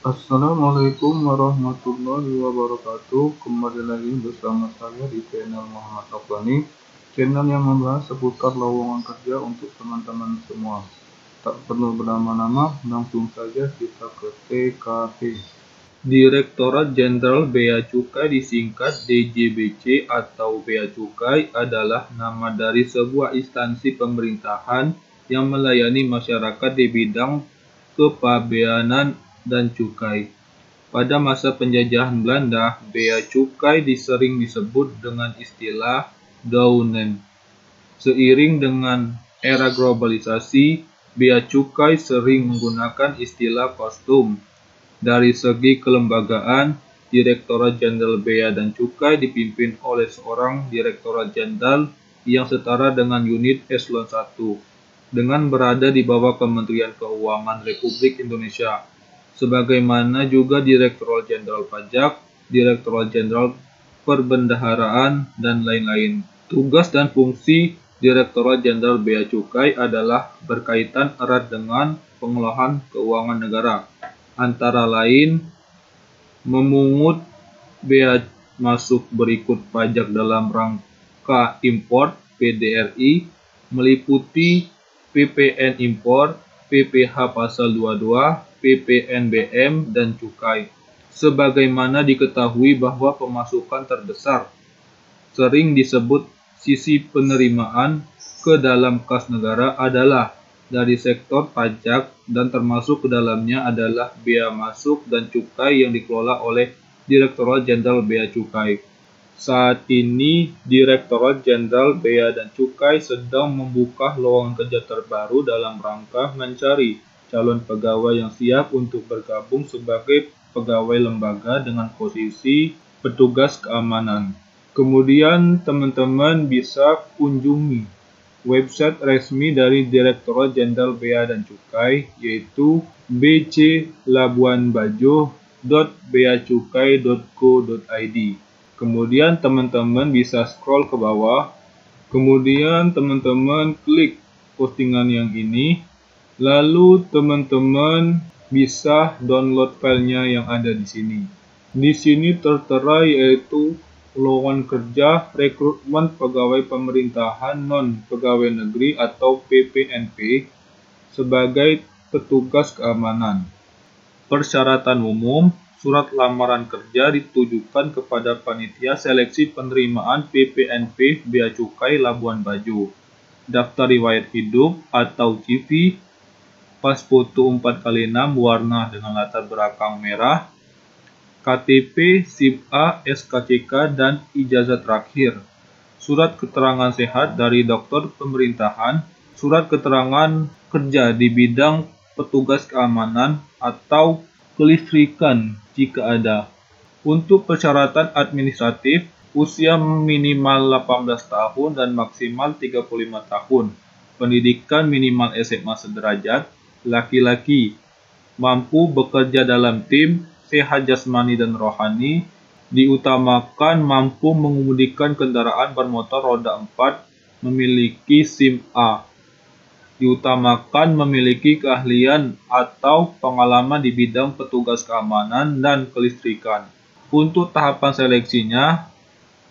Assalamualaikum warahmatullahi wabarakatuh. Kembali lagi bersama saya di channel Muhammad Afghani, channel yang membahas seputar lowongan kerja untuk teman-teman semua. Tak perlu berlama-lama, langsung saja kita ke TKP. Direktorat Jenderal Bea Cukai disingkat DJBC atau Bea Cukai adalah nama dari sebuah instansi pemerintahan yang melayani masyarakat di bidang kepabeanan dan cukai. Pada masa penjajahan Belanda, bea cukai sering disebut dengan istilah douane. Seiring dengan era globalisasi, bea cukai sering menggunakan istilah kostum. Dari segi kelembagaan, Direktorat Jenderal Bea dan Cukai dipimpin oleh seorang Direktorat Jenderal yang setara dengan unit Eselon 1, dengan berada di bawah Kementerian Keuangan Republik Indonesia, sebagaimana juga Direktorat Jenderal Pajak, Direktorat Jenderal Perbendaharaan, dan lain-lain. Tugas dan fungsi Direktorat Jenderal Bea Cukai adalah berkaitan erat dengan pengelolaan keuangan negara, antara lain memungut bea masuk berikut pajak dalam rangka impor (PDRI), meliputi PPN impor, PPh pasal 22, PPNBM, dan cukai. Sebagaimana diketahui bahwa pemasukan terbesar sering disebut sisi penerimaan ke dalam kas negara adalah dari sektor pajak, dan termasuk ke dalamnya adalah bea masuk dan cukai yang dikelola oleh Direktorat Jenderal Bea Cukai. Saat ini, Direktorat Jenderal Bea dan Cukai sedang membuka lowongan kerja terbaru dalam rangka mencari calon pegawai yang siap untuk bergabung sebagai pegawai lembaga dengan posisi petugas keamanan. Kemudian, teman-teman bisa kunjungi website resmi dari Direktorat Jenderal Bea dan Cukai, yaitu bclabuanbajo.beacukai.co.id. Kemudian teman-teman bisa scroll ke bawah, kemudian teman-teman klik postingan yang ini, lalu teman-teman bisa download filenya yang ada di sini. Di sini tertera yaitu lowongan kerja rekrutmen pegawai pemerintahan non-pegawai negeri atau PPNP sebagai petugas keamanan. Persyaratan umum: surat lamaran kerja ditujukan kepada panitia seleksi penerimaan PPNP Bea Cukai Labuan Bajo. Daftar riwayat hidup atau CV, pas foto 4x6 warna dengan latar belakang merah, KTP, SIM A, SKCK, dan ijazah terakhir. Surat keterangan sehat dari dokter pemerintahan, surat keterangan kerja di bidang petugas keamanan atau kelistrikan jika ada. Untuk persyaratan administratif, usia minimal 18 tahun dan maksimal 35 tahun. Pendidikan minimal SMA sederajat. Laki-laki mampu bekerja dalam tim, sehat jasmani dan rohani, diutamakan mampu mengemudikan kendaraan bermotor roda 4, memiliki SIM A, diutamakan memiliki keahlian atau pengalaman di bidang petugas keamanan dan kelistrikan. Untuk tahapan seleksinya,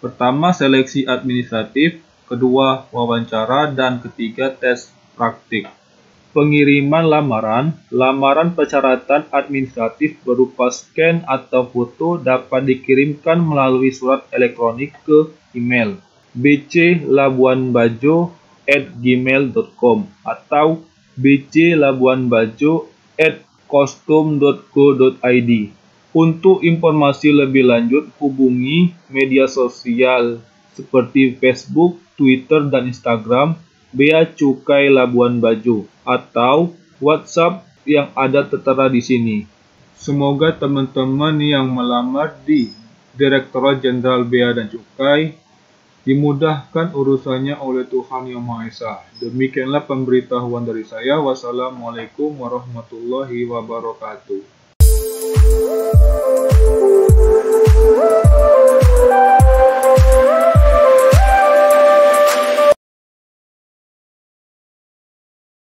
pertama seleksi administratif, kedua wawancara, dan ketiga tes praktik. Pengiriman lamaran persyaratan administratif berupa scan atau foto dapat dikirimkan melalui surat elektronik ke email bclabuanbajo@gmail.com atau bclabuanbajo@kostum.co.id. Untuk informasi lebih lanjut, hubungi media sosial seperti Facebook, Twitter, dan Instagram Bea Cukai Labuan Bajo atau WhatsApp yang ada tertera di sini. Semoga teman-teman yang melamar di Direktorat Jenderal Bea dan Cukai dimudahkan urusannya oleh Tuhan Yang Maha Esa. Demikianlah pemberitahuan dari saya. Wassalamualaikum warahmatullahi wabarakatuh.